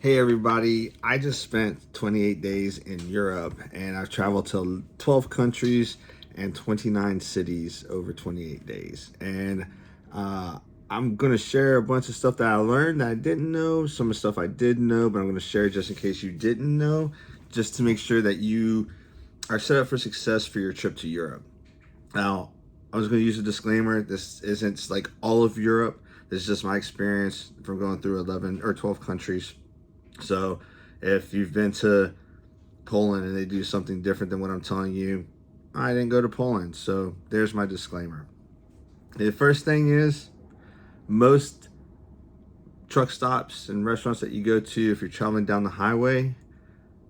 Hey everybody, I just spent 28 days in Europe and I've traveled to 12 countries and 29 cities over 28 days. And uh, I'm going to share a bunch of stuff that I learned that I didn't know, some of the stuff I did know, but I'm going to share just in case you didn't know, just to make sure that you are set up for success for your trip to Europe. Now, I was going to use a disclaimer. This isn't like all of Europe. This is just my experience from going through 11 or 12 countries. So if you've been to Poland and they do something different than what I'm telling you, I didn't go to Poland. So there's my disclaimer. The first thing is most truck stops and restaurants that you go to, if you're traveling down the highway,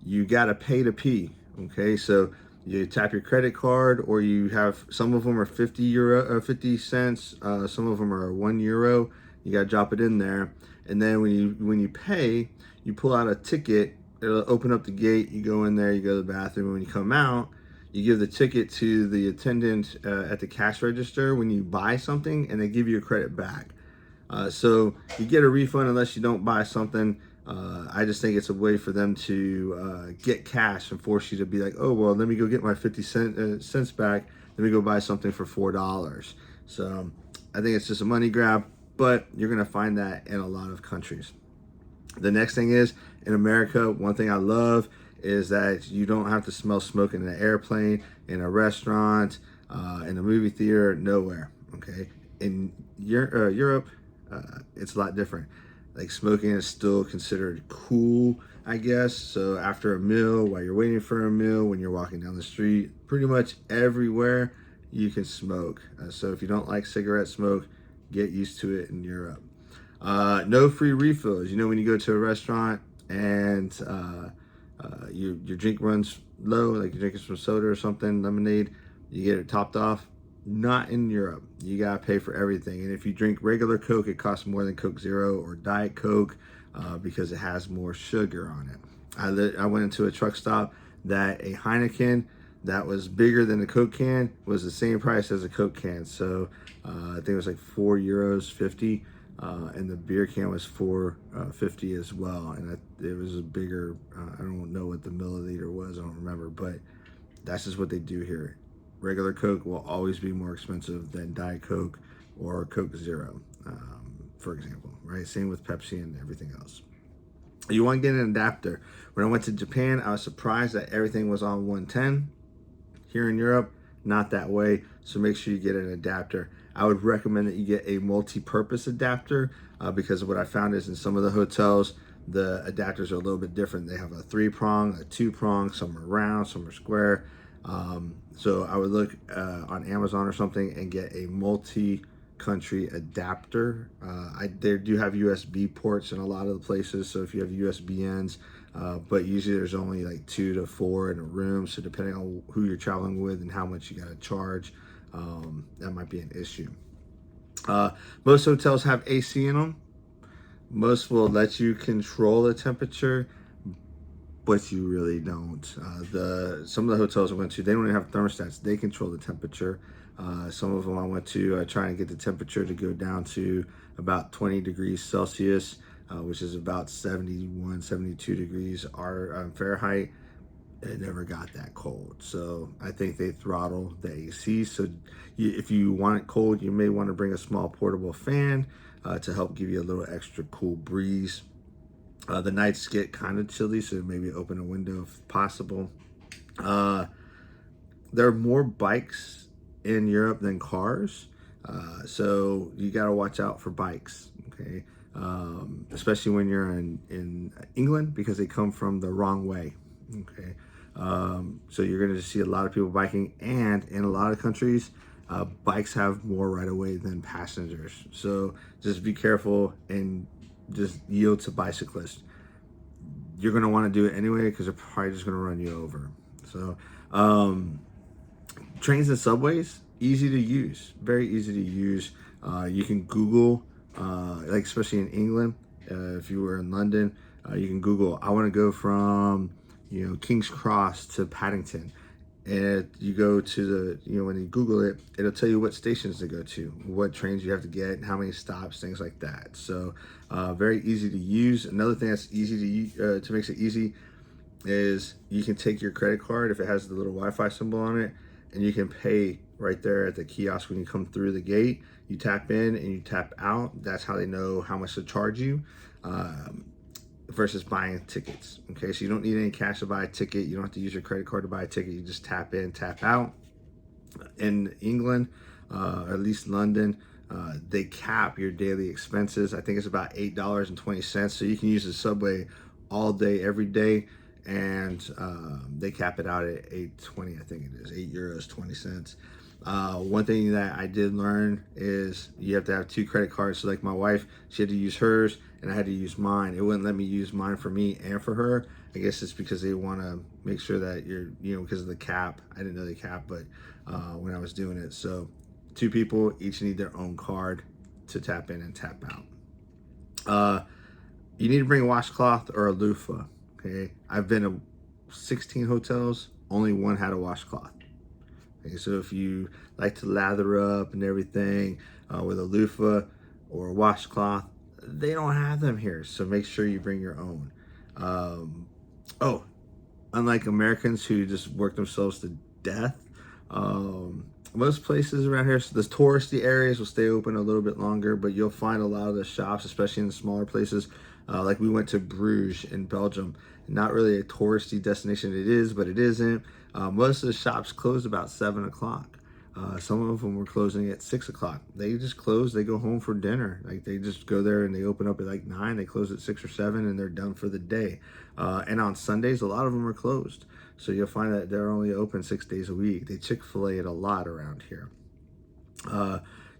you got to pay to pee. Okay. So you tap your credit card, or you have, some of them are 50 euro or 50 cents. Some of them are €1. You got to drop it in there. And then when you pay, you pull out a ticket. It'll open up the gate. You go in there, you go to the bathroom. When you come out, you give the ticket to the attendant at the cash register when you buy something, and they give you a credit back. So you get a refund unless you don't buy something. I just think it's a way for them to get cash and force you to be like, oh, well, let me go get my 50 cents back. Let me go buy something for $4. So I think it's just a money grab, but you're going to find that in a lot of countries. The next thing is, in America, one thing I love is that you don't have to smell smoke in an airplane, in a restaurant, in a movie theater, nowhere. Okay. In Europe, it's a lot different. Like, smoking is still considered cool, I guess. So after a meal, while you're waiting for a meal, when you're walking down the street, pretty much everywhere you can smoke. So if you don't like cigarette smoke, get used to it in Europe. No free refills. You know, when you go to a restaurant and your drink runs low, like you're drinking some soda or something, lemonade, you get it topped off. Not in Europe. You gotta pay for everything. And if you drink regular Coke, it costs more than Coke Zero or Diet Coke because it has more sugar on it. I went into a truck stop that a Heineken that was bigger than a Coke can was the same price as a Coke can. So I think it was like €4.50, and the beer can was $4.50 as well. And it was a bigger. I don't know what the milliliter was. I don't remember, but that's just what they do here. Regular Coke will always be more expensive than Diet Coke or Coke Zero, for example, right? Same with Pepsi and everything else. You want to get an adapter. When I went to Japan, I was surprised that everything was on 110. Here in Europe, not that way. So make sure you get an adapter. I would recommend that you get a multi-purpose adapter because what I found is in some of the hotels, the adapters are a little bit different. They have a 3-prong, a 2-prong, some are round, some are square. So I would look on Amazon or something and get a multi-country adapter. They do have USB ports in a lot of the places, so if you have USBNs, but usually there's only like 2 to 4 in a room, so depending on who you're traveling with and how much you got to charge, that might be an issue. Most hotels have AC in them. Most will let you control the temperature, but you really don't. Some of the hotels I went to, they don't even have thermostats. They control the temperature. Some of them I went to, trying to get the temperature to go down to about 20 degrees Celsius, which is about 71, 72 degrees Fahrenheit. It never got that cold. So I think they throttle the AC. So if you want it cold, you may want to bring a small portable fan to help give you a little extra cool breeze. The nights get kind of chilly, so maybe open a window if possible. There are more bikes in Europe than cars, so you got to watch out for bikes, okay? Especially when you're in England, because they come from the wrong way, okay? So you're going to see a lot of people biking, and in a lot of countries, bikes have more right of way than passengers. So just be careful and just yield to bicyclists. You're going to want to do it anyway because they're probably just going to run you over. So trains and subways, easy to use, very easy to use. You can Google, like especially in England, if you were in London, you can Google, I want to go from King's Cross to Paddington. and you go to when you Google it, it'll tell you what stations to go to, what trains you have to get, how many stops, things like that. So very easy to use. Another thing that's easy to makes it easy is you can take your credit card if it has the little Wi-Fi symbol on it, and you can pay right there at the kiosk when you come through the gate. You tap in and you tap out. That's how they know how much to charge you. Versus buying tickets. Okay, so you don't need any cash to buy a ticket. You don't have to use your credit card to buy a ticket. You just tap in, tap out. In England, at least London, they cap your daily expenses. I think it's about $8.20. So you can use the subway all day, every day, and they cap it out at 8.20. I think it is €8.20. One thing that I did learn is you have to have two credit cards. So like my wife, she had to use hers and I had to use mine. It wouldn't let me use mine for me and for her. I guess it's because they want to make sure that because of the cap. I didn't know the cap, but when I was doing it. So two people each need their own card to tap in and tap out. You need to bring a washcloth or a loofah. Okay, I've been to 16 hotels. Only one had a washcloth. Okay, so if you like to lather up and everything with a loofah or a washcloth, they don't have them here. So make sure you bring your own. Oh, unlike Americans who just work themselves to death, most places around here, so the touristy areas will stay open a little bit longer, but you'll find a lot of the shops, especially in the smaller places. Like we went to Bruges in Belgium, not really a touristy destination. It is, but it isn't. Most of the shops closed about 7 o'clock. Some of them were closing at 6 o'clock. They just close. They go home for dinner. Like they just go there and they open up at like 9. They close at 6 or 7, and they're done for the day. And on Sundays, a lot of them are closed. So you'll find that they're only open 6 days a week. They Chick-fil-A it a lot around here.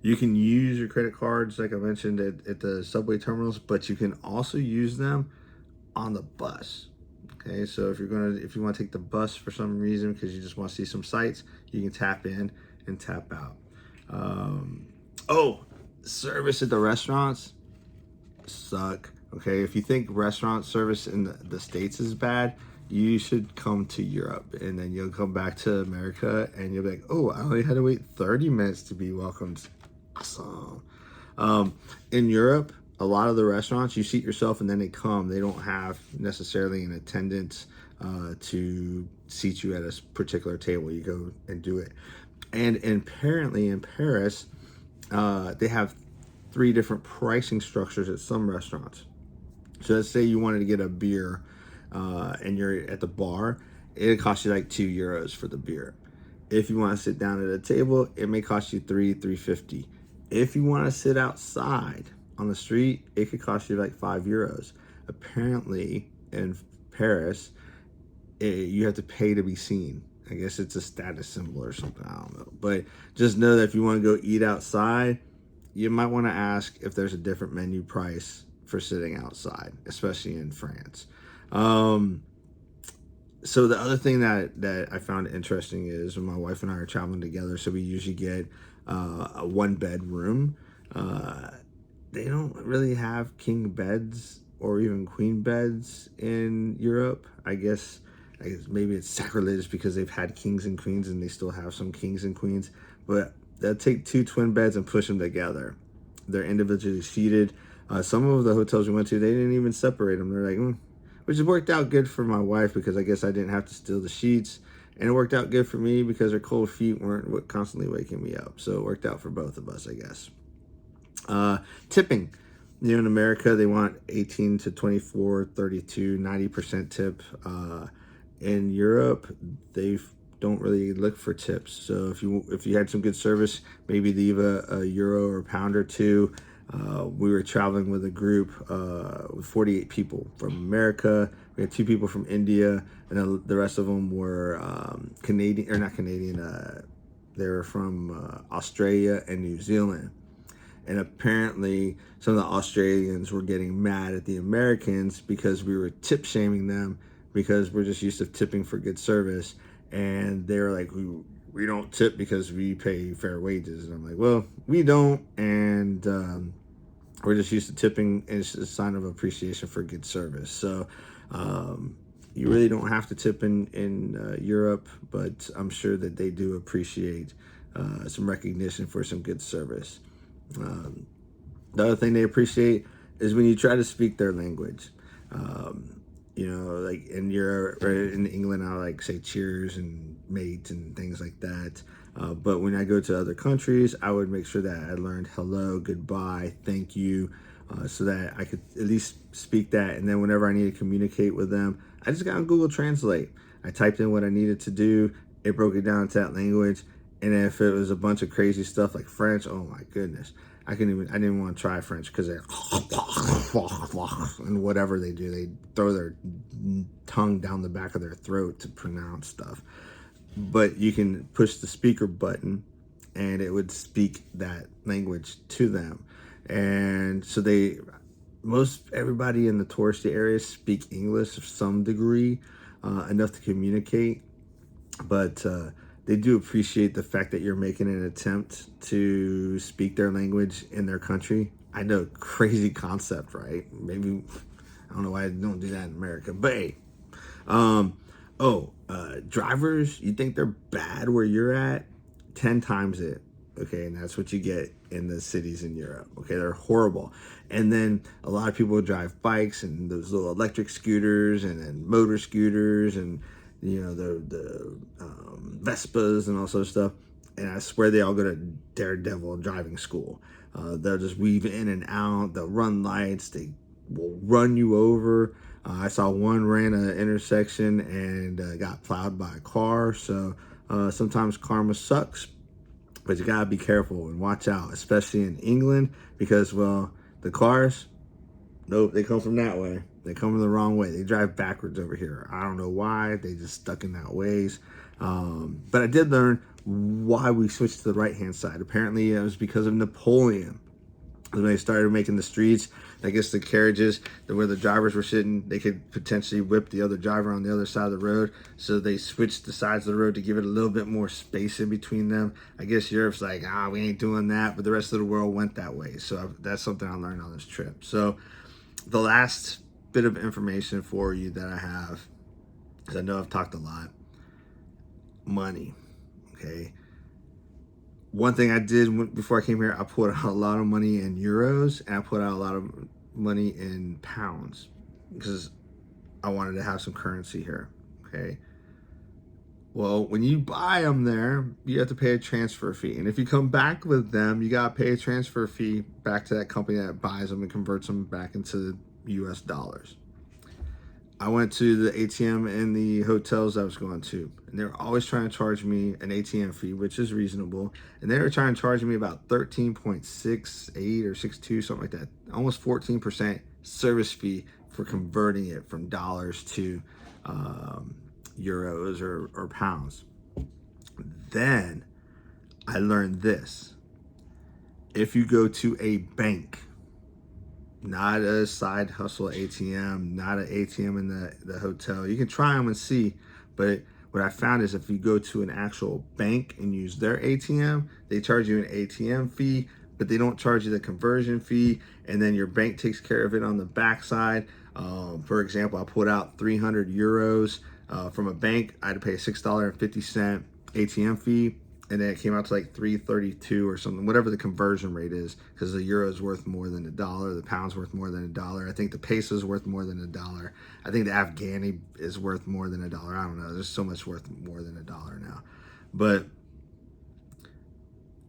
You can use your credit cards, like I mentioned, at the subway terminals, but you can also use them on the bus. Okay, so if you want to take the bus for some reason because you just want to see some sights, you can tap in and tap out. Service at the restaurants suck. Okay, if you think restaurant service in the States is bad, you should come to Europe, and then you'll come back to America and you'll be like, oh, I only had to wait 30 minutes to be welcomed. Awesome. In Europe, a lot of the restaurants, you seat yourself and then they come. They don't have necessarily an attendant to seat you at a particular table. You go and do it. And apparently in Paris, they have 3 different pricing structures at some restaurants. So let's say you wanted to get a beer and you're at the bar, it costs you like €2 for the beer. If you want to sit down at a table, it may cost you $3.50. If you want to sit outside on the street, it could cost you like €5. Apparently in Paris, you have to pay to be seen. I guess it's a status symbol or something. I don't know. But just know that if you want to go eat outside, you might want to ask if there's a different menu price for sitting outside, especially in France. So the other thing that I found interesting is when my wife and I are traveling together, so we usually get a 1-bedroom. They don't really have king beds or even queen beds in Europe. I guess maybe it's sacrilegious because they've had kings and queens and they still have some kings and queens, but they'll take 2 twin beds and push them together. They're individually seated. Some of the hotels we went to, they didn't even separate them. They're like, which has worked out good for my wife because I guess I didn't have to steal the sheets. And it worked out good for me because her cold feet weren't constantly waking me up. So it worked out for both of us, I guess. Tipping. In America, they want 18 to 24, 32, 90% tip. In Europe, they don't really look for tips. So if you had some good service, maybe leave a euro or a pound or two. We were traveling with a group with 48 people from America. We had 2 people from India, and then the rest of them were Canadian, or not Canadian. They were from Australia and New Zealand. And apparently, some of the Australians were getting mad at the Americans because we were tip shaming them because we're just used to tipping for good service. And they were like, we don't tip because we pay fair wages. And I'm like, well, we don't. And we're just used to tipping, and it's a sign of appreciation for good service. So You really don't have to tip in Europe, but I'm sure that they do appreciate some recognition for some good service. Um, the other thing they appreciate is when you try to speak their language. Like in Europe or in England, I like say cheers and mate and things like that. But when I go to other countries, I would make sure that I learned hello, goodbye, thank you, so that I could at least speak that. And then whenever I need to communicate with them, I just got on Google Translate. I typed in what I needed to do. It broke it down to that language. And if it was a bunch of crazy stuff like French, oh my goodness. I didn't want to try French because they're and whatever they do, they throw their tongue down the back of their throat to pronounce stuff. But you can push the speaker button and it would speak that language to them. And so most everybody in the touristy areas speak English to some degree, enough to communicate. But they do appreciate the fact that you're making an attempt to speak their language in their country. I know, crazy concept, right? Maybe, I don't know why I don't do that in America, but hey. Drivers, you think they're bad where you're at? 10 times it. Okay, and that's what you get in the cities in Europe. Okay, they're horrible. And then a lot of people drive bikes and those little electric scooters and then motor scooters and the Vespas and all sorts of stuff. And I swear they all go to daredevil driving school. They'll just weave in and out. They'll run lights. They will run you over. I saw one ran an intersection and got plowed by a car. So sometimes karma sucks, but you gotta be careful and watch out, especially in England, because, well, the cars, nope, they come from that way. They come from the wrong way. They drive backwards over here. I don't know why. They just stuck in that ways. But I did learn why we switched to the right-hand side. Apparently, it was because of Napoleon. When they started making the streets, I guess the carriages where the drivers were sitting, they could potentially whip the other driver on the other side of the road. So they switched the sides of the road to give it a little bit more space in between them. I guess Europe's like, we ain't doing that, but the rest of the world went that way. So that's something I learned on this trip. So the last bit of information for you that I have, because I know I've talked a lot, money, okay? One thing I did before I came here, I put out a lot of money in euros and I put out a lot of money in pounds because I wanted to have some currency here, okay? Well, when you buy them there, you have to pay a transfer fee. And if you come back with them, you got to pay a transfer fee back to that company that buys them and converts them back into US dollars. I went to the ATM in the hotels I was going to, and they were always trying to charge me an ATM fee, which is reasonable. And they were trying to charge me about 13.68 or 62, something like that, almost 14% service fee for converting it from dollars to euros or pounds. Then I learned this. If you go to a bank, not a side hustle ATM, not an ATM in the hotel. You can try them and see, but what I found is if you go to an actual bank and use their ATM, they charge you an ATM fee, but they don't charge you the conversion fee, and then your bank takes care of it on the backside. For example, I put out 300 euros from a bank. I had to pay a $6.50 ATM fee, and then it came out to like 3.32 or something, whatever the conversion rate is, because the euro is worth more than $1, the pound's worth more than $1. I think the peso is worth more than $1. I think the Afghani is worth more than $1. I don't know. There's so much worth more than $1 now, but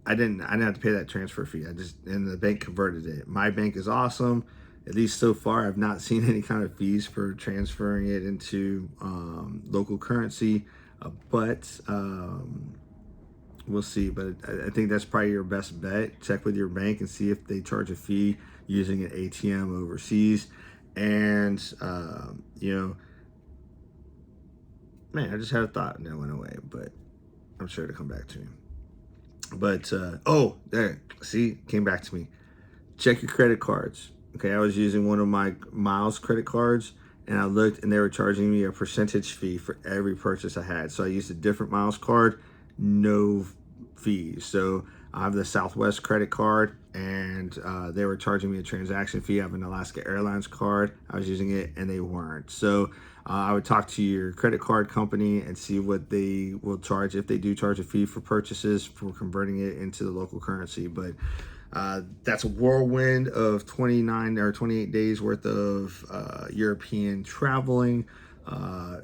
I didn't have to pay that transfer fee. And the bank converted it. My bank is awesome. At least so far, I've not seen any kind of fees for transferring it into local currency, but we'll see. But I think that's probably your best bet. Check with your bank and see if they charge a fee using an ATM overseas. And, man, I just had a thought and that went away, but I'm sure it'll come back to me. But, there, see, came back to me. Check your credit cards. Okay, I was using one of my Miles credit cards, and I looked, and they were charging me a percentage fee for every purchase I had. So I used a different Miles card, no fees. So I have the Southwest credit card, and they were charging me a transaction fee. I have an Alaska Airlines card. I was using it, and they weren't. So I would talk to your credit card company and see what they will charge, if they do charge a fee for purchases for converting it into the local currency. But that's a whirlwind of 29 or 28 days worth of European traveling.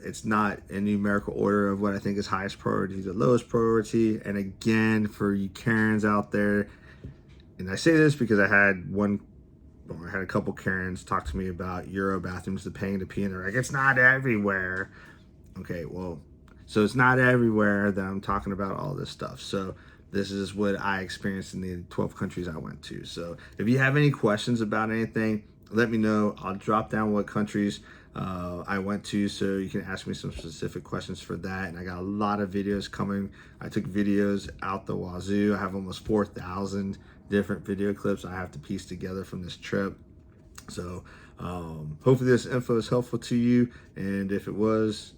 It's not in numerical order of what I think is highest priority to lowest priority. And again, for you Karens out there, and I say this because I had a couple Karens talk to me about Euro bathrooms, the paying to pee, and they're like, it's not everywhere. Okay, well, so it's not everywhere that I'm talking about all this stuff. So this is what I experienced in the 12 countries I went to. So if you have any questions about anything, let me know. I'll drop down what countries I went to, so you can ask me some specific questions for that. And I got a lot of videos coming. I took videos out the wazoo. I have almost 4,000 different video clips I have to piece together from this trip. So hopefully this info is helpful to you, and if it was,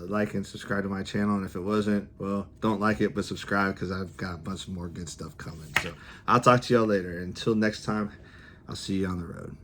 like and subscribe to my channel, and if it wasn't, well, don't like it but subscribe, because I've got a bunch more good stuff coming. So I'll talk to y'all later. Until next time, I'll see you on the road.